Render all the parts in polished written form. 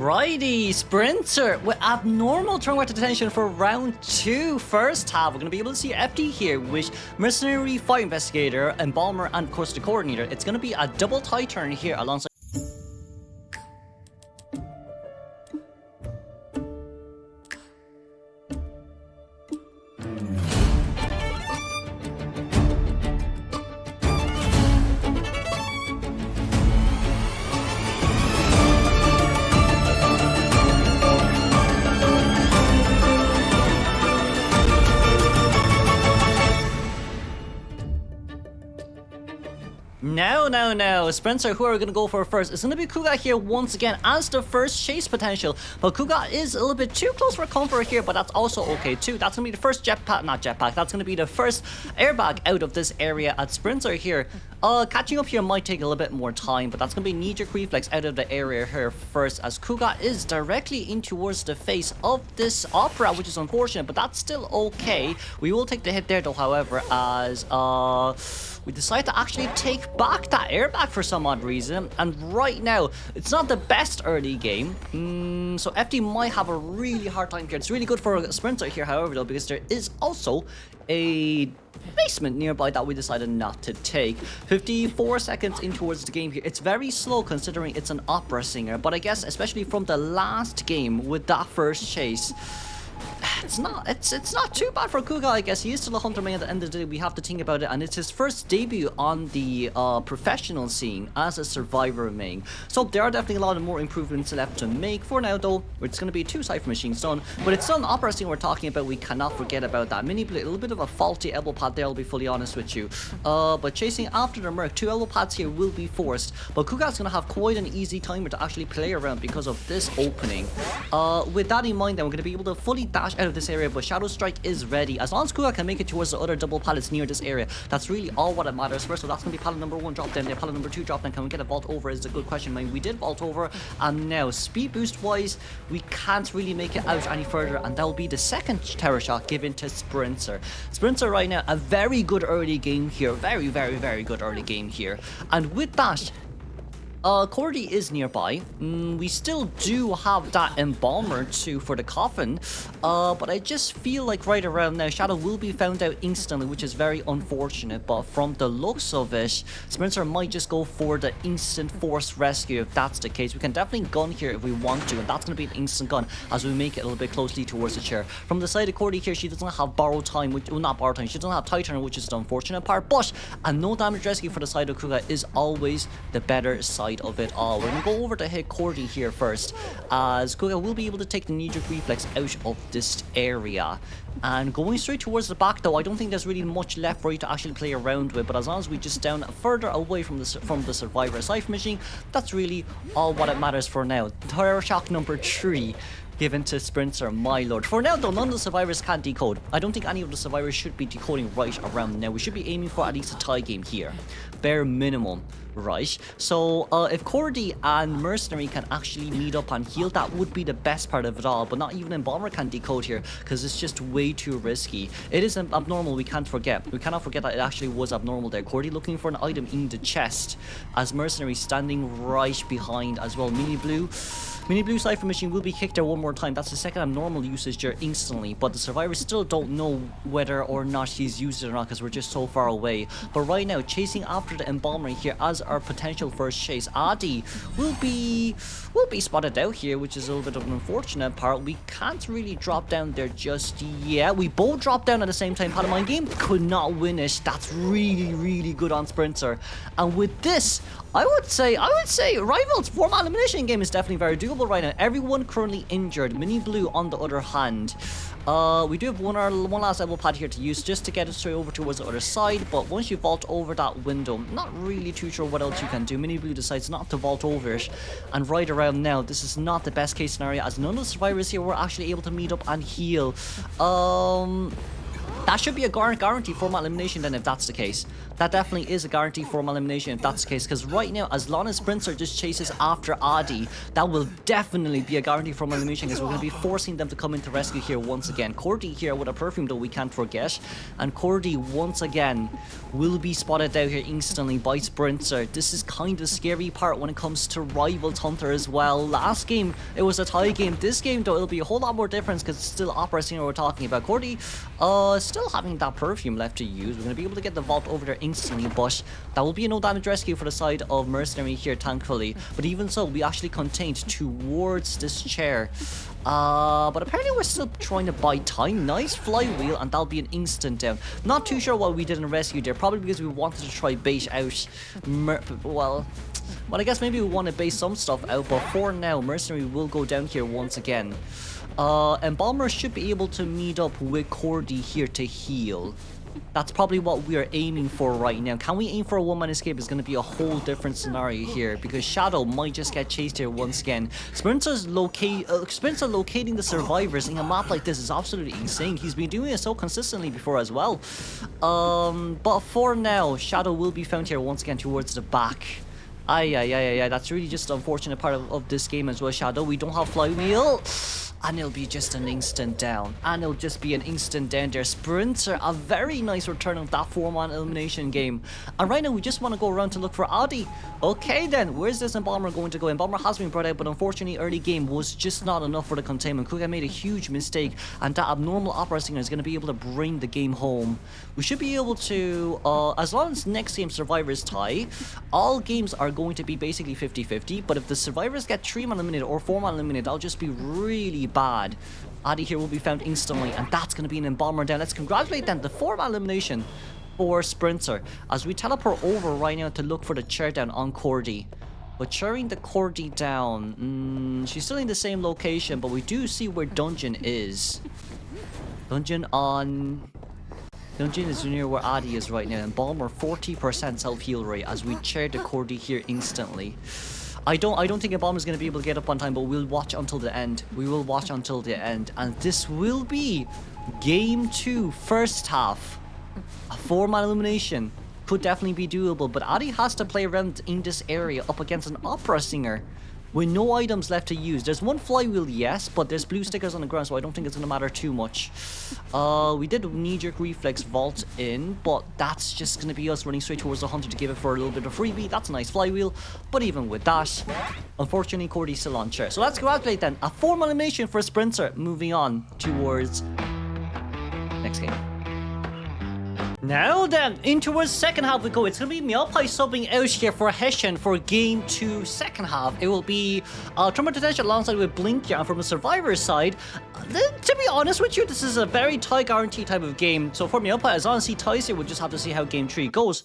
Righty, Sprinter with abnormal turn to detention for round 2. First half, we're going to be able to see FD here with Mercenary, Fire Investigator, Embalmer, and of course the Coordinator. It's going to be a double tie turn here alongside. No. Sprinter, who are we going to go for first? It's going to be Kuga here once again as the first chase potential. But Kuga is a little bit too close for comfort here, but that's also okay too. That's going to be the first jetpack, that's going to be the first airbag out of this area at Sprinter here. Catching up here might take a little bit more time, but that's going to be knee-jerk reflex out of the area here first, as Kuga is directly in towards the face of this Opera, which is unfortunate, but that's still okay. We will take the hit there though, however, as we decide to actually take back that airbag for some odd reason. And right now, it's not the best early game. So FD might have a really hard time here. It's really good for a Sprinter here, however, though, because there is also a basement nearby that we decided not to take. 54 seconds in towards the game here. It's very slow considering it's an opera singer, but I guess especially from the last game with that first chase, it's not too bad for Kuga, I guess. He is still a hunter main at the end of the day. We have to think about it, and it's his first debut on the professional scene as a survivor main. So there are definitely a lot of more improvements left to make. For now though, it's going to be 2 Cypher Machines done, but it's still an opera scene we're talking about. We cannot forget about that. Mini Blue, a little bit of a faulty elbow pad there, I'll be fully honest with you. But chasing after the Merc, 2 elbow pads here will be forced, but Kuga's going to have quite an easy timer to actually play around because of this opening. With that in mind, then we're going to be able to fully dash out of this area, but Shadow Strike is ready. As long as Kuga can make it towards the other double pallets near this area, that's really all what it matters. First, so that's going to be pallet number 1 drop down there, pallet number 2 drop down. Can we get a vault over is a good question. I mean, we did vault over, and now speed boost wise, we can't really make it out any further, and that will be the second terror shot given to Sprinter. Sprinter right now, a very good early game here, very good early game here, and with that, Cordy is nearby. We still do have that Embalmer too for the coffin, but I just feel like right around now Shadow will be found out instantly, which is very unfortunate. But from the looks of it, Spencer might just go for the instant forced rescue if that's the case. We can definitely gun here if we want to, and that's going to be an instant gun as we make it a little bit closely towards the chair. From the side of Cordy here, she doesn't have borrowed time, which, well, not borrowed time, she doesn't have Titan, which is the unfortunate part, but a no damage rescue for the side of Kuga is always the better side of it all. We're going to go over to hit Cordy here first, as Kuga will be able to take the knee-jerk reflex out of this area. And going straight towards the back though, I don't think there's really much left for you to actually play around with, but as long as we just down further away from the survivor Cypher Machine, that's really all what it matters for now. Terror shock number 3 given to Sprinter, my lord. For now though, none of the survivors can decode. I don't think any of the survivors should be decoding right around now. We should be aiming for at least a tie game here, bare minimum, right? So if Cordy and Mercenary can actually meet up and heal, that would be the best part of it all, but not even Embalmer can decode here because it's just way too risky. It is abnormal, we cannot forget that it actually was abnormal there. Cordy looking for an item in the chest, as Mercenary standing right behind as well. Mini Blue Cypher Machine will be kicked there one more time. That's the second abnormal usage there instantly, but the survivors still don't know whether or not he's used it or not because we're just so far away. But right now, chasing after the Embalmer here as our potential first chase, Adi will be spotted out here, which is a little bit of an unfortunate part. We can't really drop down there just yet. We both dropped down at the same time. Patamine game could not win it. That's really good on Sprinter. And with this, I would say Rival's 4-man elimination game is definitely very doable right now. Everyone currently injured. Mini Blue on the other hand. We do have one last elbow pad here to use just to get us straight over towards the other side, but once you vault over that window, not really too sure what else you can do. Mini Blue decides not to vault over it, and right around now, this is not the best case scenario as none of the survivors here were actually able to meet up and heal. That should be a guaranteed format elimination then if that's the case. That definitely is a guaranteed format elimination if that's the case. Because right now, as long as SPRINTZER just chases after Adi, that will definitely be a guaranteed format elimination because we're going to be forcing them to come into rescue here once again. Cordy here with a perfume though we can't forget. And Cordy once again will be spotted out here instantly by SPRINTZER. This is kind of the scary part when it comes to Rivals Hunter as well. Last game, it was a tie game. This game though, it'll be a whole lot more difference because it's still Opera Singer we're talking about. Cordy, still having that perfume left to use. We're going to be able to get the vault over there instantly, but that will be a no damage rescue for the side of Mercenary here, thankfully. But even so, we actually contained towards this chair. But apparently we're still trying to buy time. Nice flywheel, and that'll be an instant down. Not too sure why we didn't rescue there. Probably because we wanted to try bait out well, I guess maybe we want to base some stuff out, but for now, Mercenary will go down here once again. Embalmer should be able to meet up with Cordy here to heal. That's probably what we are aiming for right now. Can we aim for a one-man escape is going to be a whole different scenario here because Shadow might just get chased here once again. SPRINTZER locating the survivors in a map like this is absolutely insane. He's been doing it so consistently before as well. But for now, Shadow will be found here once again towards the back. That's really just the unfortunate part of this game as well, Shadow. We don't have flywheel. And it'll be just an instant down. And it'll just be an instant down there. SPRINTZER, a very nice return of that 4-man elimination game. And right now, we just want to go around to look for Adi. Okay then, where's this Embalmer going to go? Embalmer has been brought out, but unfortunately, early game was just not enough for the containment. Kuga made a huge mistake, and that abnormal Opera Singer is going to be able to bring the game home. We should be able to, as long as next game Survivors tie, all games are going to be basically 50-50, but if the Survivors get 3-man eliminated or 4-man eliminated, that'll just be really bad. Adi here will be found instantly, and that's going to be an Embalmer down. Let's congratulate them, the 4-man elimination for SPRINTZER, as we teleport over right now to look for the chair down on Cordy. But cheering the Cordy down, she's still in the same location, but we do see where Dungeon is. Dungeon is near where Adi is right now. Embalmer 40% self-heal rate as we chair the Cordy here instantly. I don't think Embalmer is going to be able to get up on time, but we'll watch until the end. We will watch until the end, and this will be Game 2, first half. A 4-man elimination could definitely be doable, but Adi has to play around in this area up against an Opera Singer with no items left to use. There's one flywheel, yes, but there's blue stickers on the ground, so I don't think it's going to matter too much. We did knee-jerk reflex vault in, but that's just going to be us running straight towards the hunter to give it for a little bit of freebie. That's a nice flywheel, but even with that, unfortunately, Cordy's still on chair. So let's congratulate then. A 4-man elimination for SPRINTZER, moving on towards next game. Now then, into our second half we go. It's going to be Meowpie subbing out here for Hessian for Game 2, second half. It will be Trummer Detention alongside with Blinky, and from the Survivor side, to be honest with you, this is a very tie guarantee type of game. So for Meowpie, as long as he ties here, we'll just have to see how Game 3 goes.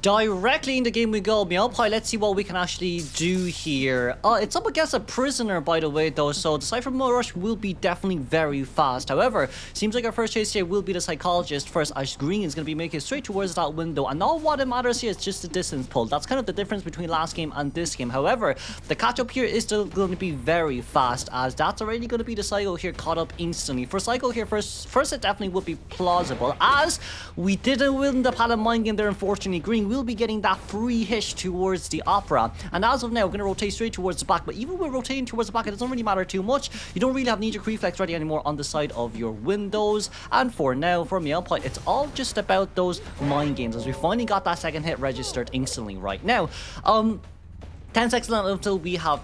Directly in the game we go. Meowpie, let's see what we can actually do here. It's up against a prisoner, by the way, though, so the Cypher Rush will be definitely very fast. However, seems like our first chase here will be the Psychologist first, as Green is going to be making straight towards that window, and all what it matters here is just the distance pull. That's kind of the difference between last game and this game. However, the catch-up here is still going to be very fast, as that's already going to be the Psycho here caught up instantly. For Psycho here, first it definitely would be plausible, as we didn't win the Paladin Mind game there, unfortunately. Green will be getting that free hit towards the Opera, and as of now we're going to rotate straight towards the back. But even with rotating towards the back, it doesn't really matter too much. You don't really have knee-jerk reflex ready anymore on the side of your windows, and for now, for Meowpie, it's all just about those mind games, as we finally got that second hit registered instantly right now. 10 seconds until we have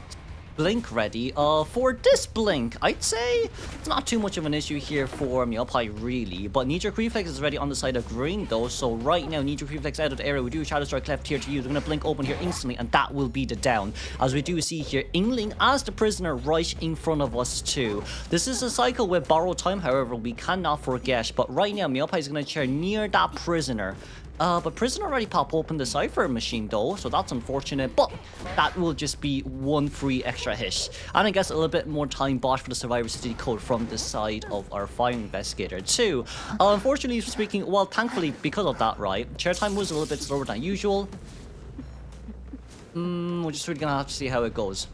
blink ready. For this blink, I'd say it's not too much of an issue here for Meowpie, really. But knee-jerk reflex is ready on the side of green, though. So right now, knee-jerk reflex out of the area. We do Shadow Strike left here to use. We're going to blink open here instantly, and that will be the down. As we do see here, Ingling as the prisoner right in front of us, too. This is a cycle with borrowed time, however, we cannot forget. But right now, Meowpie is going to chair near that prisoner. But Prisoner already pop open the Cypher machine though, so that's unfortunate, but that will just be one free extra hit. And I guess a little bit more time bought for the Survivors to decode from the side of our Fire Investigator too. Unfortunately speaking, well, thankfully because of that, right, chair time was a little bit slower than usual. We're just really gonna have to see how it goes.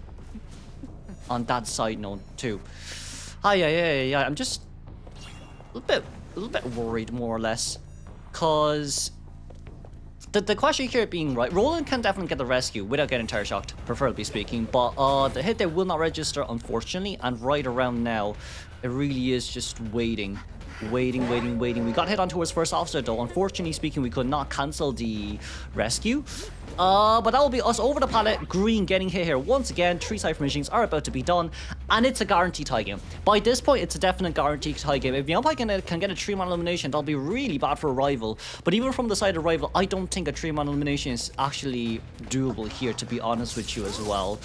On that side note too. Yeah. I'm just a little bit worried, more or less, cause the question here being, right, Roland can definitely get the rescue without getting tire shocked, preferably speaking, but the hit there will not register, unfortunately, and right around now, it really is just waiting. We got hit onto his first officer though. Unfortunately speaking, we could not cancel the rescue. But that will be us over the pallet. Green getting hit here once again. 3 Cypher machines are about to be done, and it's a guaranteed tie game. By this point, it's a definite guaranteed tie game. If Meowpie can get a 3-man elimination, that'll be really bad for a rival. But even from the side of rival, I don't think a 3-man elimination is actually doable here, to be honest with you as well.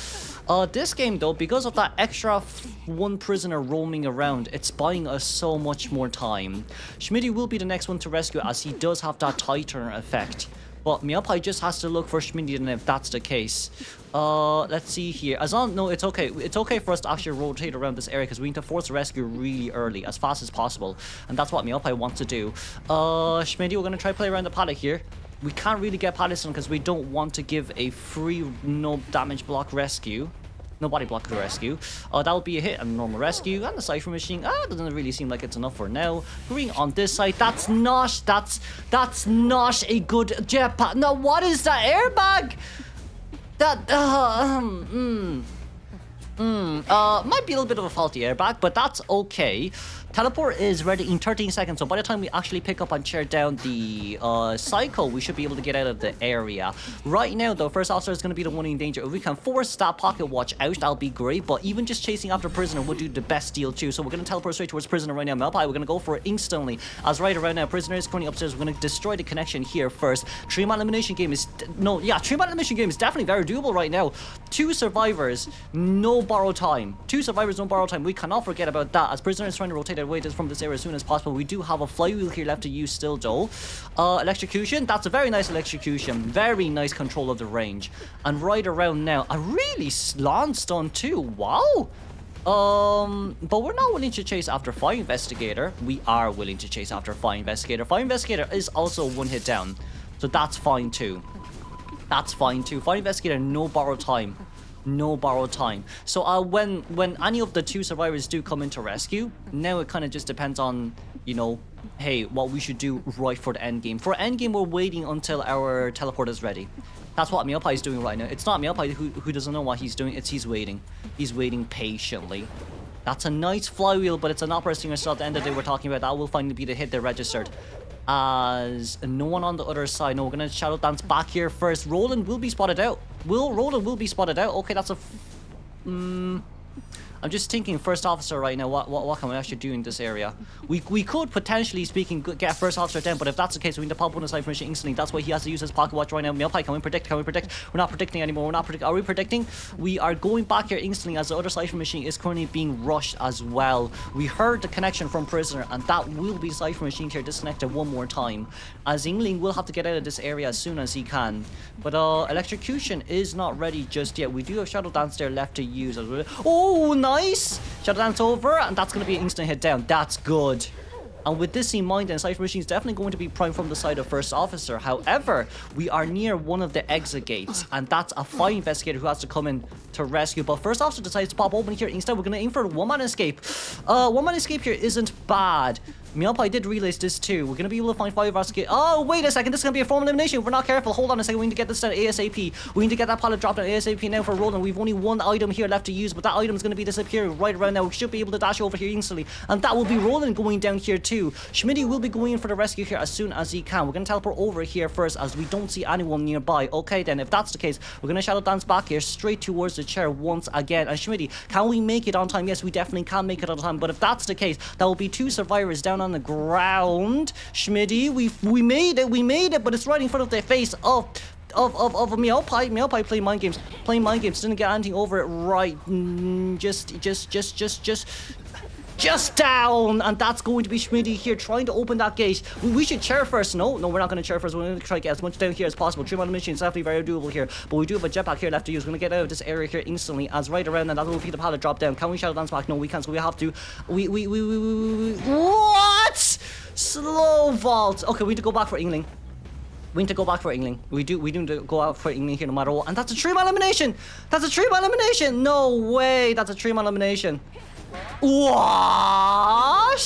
This game though, because of that extra 1 prisoner roaming around, it's buying us so much more time. Schmitty will be the next one to rescue, as he does have that tie turn effect. But Meowpie just has to look for Schmitty, and if that's the case. Let's see here. No, it's okay. It's okay for us to actually rotate around this area, because we need to force a rescue really early, as fast as possible. And that's what Meowpie wants to do. Schmitty, we're going to try to play around the paddock here. We can't really get Paddison because we don't want to give a free no damage block rescue. No body block rescue. That'll be a hit and a normal rescue. And the Cypher machine, doesn't really seem like it's enough for now. Green on this side, that's not a good jetpack. No, what is that airbag? That, might be a little bit of a faulty airbag, but that's okay. Teleport is ready in 13 seconds, so by the time we actually pick up and tear down the cycle, we should be able to get out of the area. Right now, though, first officer is going to be the one in danger. If we can force that pocket watch out, that'll be great, but even just chasing after prisoner would do the best deal too. So we're going to teleport straight towards prisoner right now. Meowpie, we're going to go for it instantly, as right around now, prisoner is currently upstairs. We're going to destroy the connection here first. 3-man elimination game is... 3-man elimination game is definitely very doable right now. 2 survivors, no borrow time. 2 survivors, no borrow time. We cannot forget about that, as prisoner is trying to rotate away from this area as soon as possible. We do have a flywheel here left to use still though. Electrocution, that's a very nice electrocution. Very nice control of the range. And right around now, a really long stun too. Wow. But we're not willing to chase after Fire Investigator. We are willing to chase after Fire Investigator. Fire Investigator is also 1 hit down, so that's fine too. Fire Investigator, no borrow time. No borrowed time. So when any of the 2 survivors do come into rescue, now it kind of just depends on, you know, hey, what we should do right for the end game. For end game, we're waiting until our teleport is ready. That's what Meowpie is doing right now. It's not Meowpie who doesn't know what he's doing. It's he's waiting. He's waiting patiently. That's a nice flywheel, but it's an opera stinger still at the end of the day we're talking about. That will finally be the hit there registered. As no one on the other side. No, we're gonna shadow dance back here first. Roland will be spotted out. Roland will be spotted out. Okay, that's a... I'm just thinking first officer right now. What can we actually do in this area? We could potentially speaking get first officer down, but if that's the case, we need to pop on the Cypher machine instantly. That's why he has to use his pocket watch right now. Meowpie, can we predict? We're not predicting anymore. Are we predicting? We are going back here instantly, as the other Cypher machine is currently being rushed as well. We heard the connection from prisoner, and that will be Cypher machine here disconnected one more time, as Ingling will have to get out of this area as soon as he can. But electrocution is not ready just yet. We do have shadow dance there left to use as well. Oh, nice! Shadow dance over, and that's going to be an instant hit down. That's good. And with this in mind, then Cypher machine is definitely going to be prime from the side of first officer. However, we are near one of the exit gates, and that's a Fire Investigator who has to come in to rescue. But first officer decides to pop open here. Instead, we're going to aim for a 1-man escape. 1-man escape here isn't bad. Meowpie did realize this too. We're going to be able to find 5 of our escape. Oh, wait a second. This is going to be a formal elimination. If we're not careful. Hold on a second. We need to get this done ASAP. We need to get that pallet dropped on ASAP now for Roland. We've only 1 item here left to use, but that item is going to be disappearing right around now. We should be able to dash over here instantly. And that will be Roland going down here too. 2. Schmitty will be going in for the rescue here as soon as he can. We're going to teleport over here first as we don't see anyone nearby. Okay, then if that's the case, we're going to shadow dance back here straight towards the chair once again. And Schmitty, can we make it on time? Yes, we definitely can make it on time. But if that's the case, that will be 2 survivors down on the ground. Schmitty, we made it, but it's right in front of the face of a Meowpie. Meowpie playing mind games. Didn't get anything over it right. Just down, and that's going to be Schmitty here trying to open that gate. We should chair first. No, we're not going to chair first. We're going to try to get as much down here as possible. 3 mission is definitely very doable here, but we do have a jetpack here left to use. We're going to get out of this area here instantly as right around, and that will be the pallet drop down. Can we shadow dance back? No, we can't, so we have to. What? Slow vault. Okay, we need to go back for Ingling. We need to go back for Ingling. We do need to go out for Ingling here no matter what. And that's a 3-man elimination. No way. That's a 3-man elimination. What?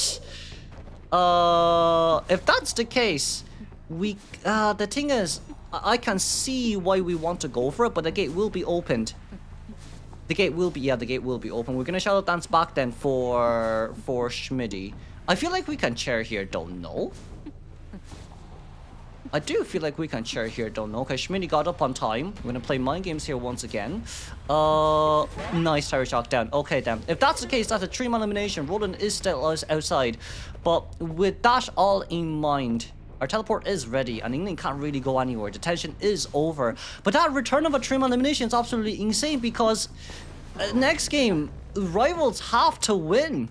If that's the case, the thing is, I can see why we want to go for it, but the gate will be opened. The gate will be open. We're gonna shadow dance back then for Schmitty. I feel like we can chair here, don't know. I do feel like we can chair here, don't know. Okay, Schmitty got up on time. We're gonna play mind games here once again. Nice Terror Shock down. Okay then. If that's the case, that's a 3-man elimination. Roland is still outside. But with that all in mind, our teleport is ready and England can't really go anywhere. Detention is over. But that return of a 3-man elimination is absolutely insane because next game, rivals have to win.